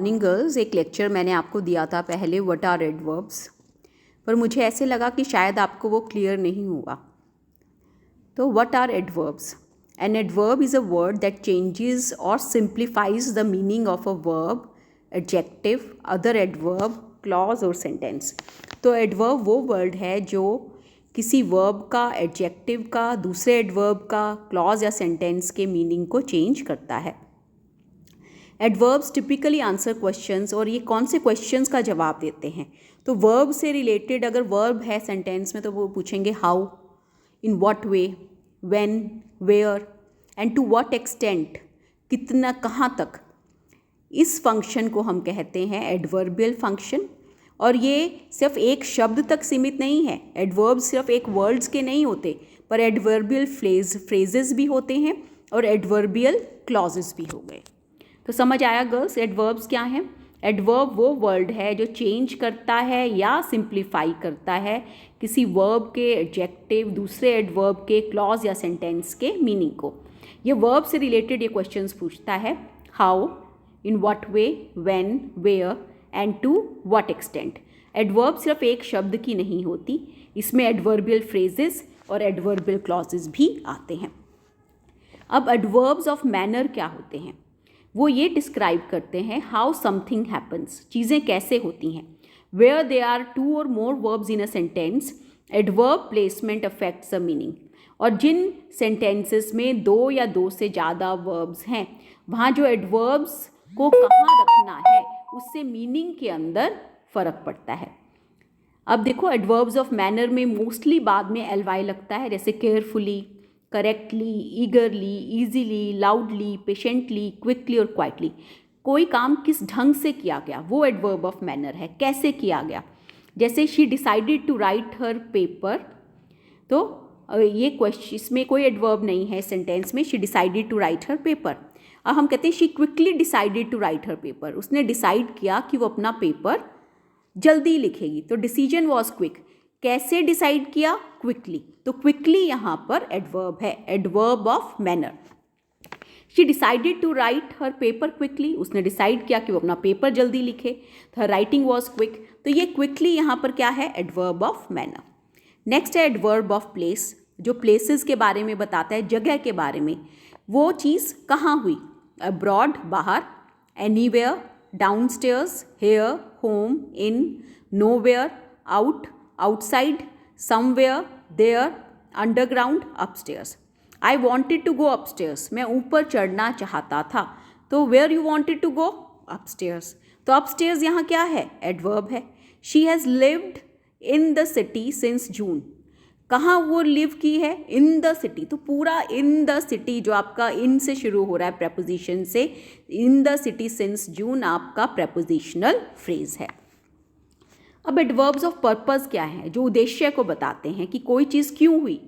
Morning girls, एक lecture मैंने आपको दिया था पहले, व्हाट आर एडवर्ब्स, पर मुझे ऐसे लगा कि शायद आपको वो क्लियर नहीं हुआ। तो what are adverbs? An adverb is a word that changes और simplifies the meaning of a verb, adjective, other adverb, clause और सेंटेंस। तो एडवर्ब वो वर्ड है जो किसी वर्ब का, एडजेक्टिव का, दूसरे एडवर्ब का, क्लॉज या सेंटेंस के मीनिंग को चेंज करता है। एडवर्ब्स टिपिकली आंसर क्वेश्चंस, और ये कौन से क्वेश्चंस का जवाब देते हैं? तो वर्ब से रिलेटेड अगर वर्ब है सेंटेंस में तो वो पूछेंगे how, in what way, when, where and to what extent, कितना, कहाँ तक। इस फंक्शन को हम कहते हैं एडवर्बियल फंक्शन। और ये सिर्फ एक शब्द तक सीमित नहीं है। एडवर्ब्स सिर्फ एक वर्ड्स के नहीं होते, पर एडवर्बियल फ्रेजेस भी होते हैं और एडवर्बियल क्लॉजेस भी हो गए। तो समझ आया गर्ल्स, एडवर्ब्स क्या हैं? एडवर्ब वो वर्ड है जो चेंज करता है या सिंप्लीफाई करता है किसी वर्ब के, एडजेक्टिव, दूसरे एडवर्ब के, क्लॉज या सेंटेंस के मीनिंग को। ये वर्ब से रिलेटेड ये क्वेश्चंस पूछता है, how, in what way, when, where and to what extent. Adverb सिर्फ एक शब्द की नहीं होती, इसमें एडवर्बियल फ्रेजेस और एडवर्बियल क्लॉजेस भी आते हैं। अब एडवर्ब्स ऑफ मैनर क्या होते हैं? वो ये डिस्क्राइब करते हैं हाउ समथिंग हैपन्स, चीज़ें कैसे होती हैं। वेयर दे आर टू और more verbs in a sentence, adverb placement affects the meaning. और जिन सेंटेंसेस में दो या दो से ज़्यादा वर्ब्स हैं, वहाँ जो एडवर्ब्स को कहाँ रखना है उससे मीनिंग के अंदर फ़र्क पड़ता है। अब देखो, एडवर्ब्स ऑफ मैनर में मोस्टली बाद में एल वाई लगता है, जैसे carefully, correctly, ईगरली, easily, loudly, patiently, quickly और क्वाइटली। कोई काम किस ढंग से किया गया वो एडवर्ब ऑफ मैनर है, कैसे किया गया। जैसे she decided to write her paper, तो ये क्वेश्चन, इसमें कोई एडवर्ब नहीं है सेंटेंस में, she decided to write her paper. अब हम कहते हैं she quickly decided to write her paper, उसने डिसाइड किया कि वो अपना पेपर जल्दी लिखेगी, तो डिसीजन वॉज क्विक। कैसे डिसाइड किया? क्विकली। तो क्विकली यहाँ पर एडवर्ब है, adverb of manner. She decided to write her paper quickly, उसने डिसाइड किया कि वो अपना पेपर जल्दी लिखे, हर राइटिंग वॉज क्विक। तो ये क्विकली यहाँ पर क्या है? Adverb of manner. नेक्स्ट है एडवर्ब ऑफ प्लेस, जो प्लेसेस के बारे में बताता है, जगह के बारे में। वो चीज़ कहाँ हुई? अब्रॉड, बाहर, anywhere, downstairs, here, home, in, nowhere, out, outside, somewhere, there, underground, upstairs. I wanted to go upstairs, मैं ऊपर चढ़ना चाहता था। तो where you wanted to go? Upstairs. तो अपस्टेयर्स यहाँ क्या है? एडवर्ब है। She has lived in the city since June, कहाँ वो लिव की है? In the city. तो पूरा इन द सिटी जो आपका इन से शुरू हो रहा है प्रेपोजिशन से, इन द सिटी सिंस जून आपका प्रेपोजिशनल फ्रेज है। अब एडवर्ब्स ऑफ पर्पस क्या है? जो उद्देश्य को बताते हैं कि कोई चीज़ क्यों हुई।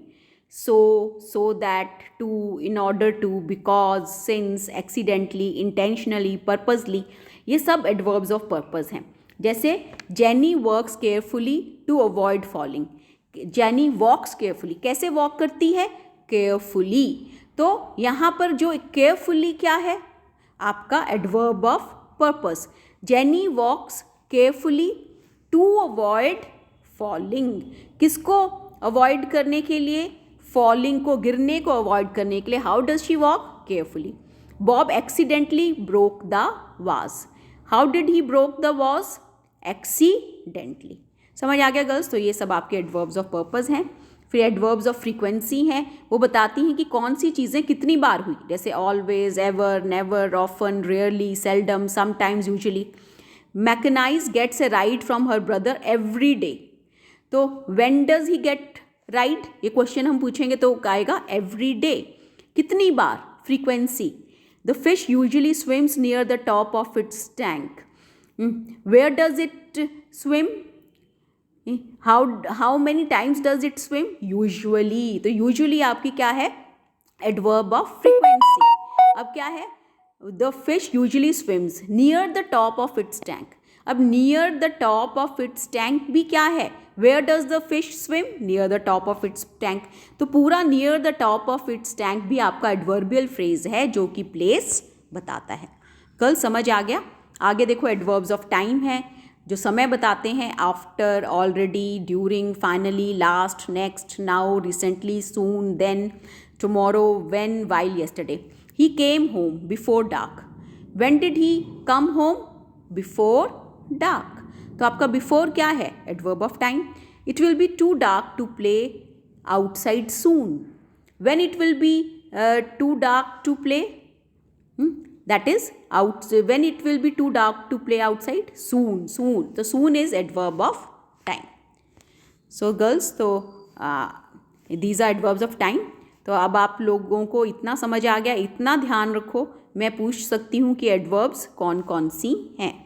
So that, to, in order to, because, since, accidentally, intentionally, purposely, ये सब एडवर्ब्स ऑफ पर्पस हैं। जैसे Jenny works carefully to avoid falling. Jenny walks carefully, कैसे वॉक करती है? केयरफुली। तो यहाँ पर जो केयरफुली क्या है? आपका adverb of purpose. Jenny walks carefully to avoid falling, किसको अवॉइड करने के लिए? फॉलिंग को, गिरने को अवॉइड करने के लिए। How does she walk? Carefully. Bob accidentally broke the was, how did he broke the was? Accidentally. समझ आ गया गर्ल्स? तो ये सब आपके एडवर्ब्स ऑफ पर्पस हैं। फिर एडवर्ब्स ऑफ फ्रीक्वेंसी हैं, वो बताती हैं कि कौन सी चीज़ें कितनी बार हुई, जैसे always, ever, never, often, rarely, seldom, sometimes, usually. Mackenzie gets a ride from her brother every day, तो when does he get ride, ये क्वेश्चन हम पूछेंगे तो आएगा एवरी डे। कितनी बार? Frequency. The fish usually swims near the top of its tank, where does it swim? How many times does it swim? Usually. तो usually आपकी क्या है? Adverb of frequency. अब क्या है? The fish usually swims near the top of its tank. अब near the top of its tank भी क्या है? Where does the fish swim? Near the top of its tank. तो पूरा near the top of its tank भी आपका adverbial phrase है जो कि प्लेस बताता है। कल समझ आ गया? आगे देखो एडवर्ब्स ऑफ टाइम है जो समय बताते हैं, after, already, during, finally, last, next, now, recently, soon, then, tomorrow, when, while, yesterday. He came home before dark. When did he come home? Before dark. तो आपका बिफोर क्या है? Adverb of time. It will be too dark to play outside soon. When it will be too dark to play? That is out when it will be too dark to play outside? Soon. The soon is adverb of time. So girls, तो these are adverbs of time. तो अब आप लोगों को इतना समझ आ गया, इतना ध्यान रखो, मैं पूछ सकती हूँ कि एडवर्ब्स कौन कौन सी हैं।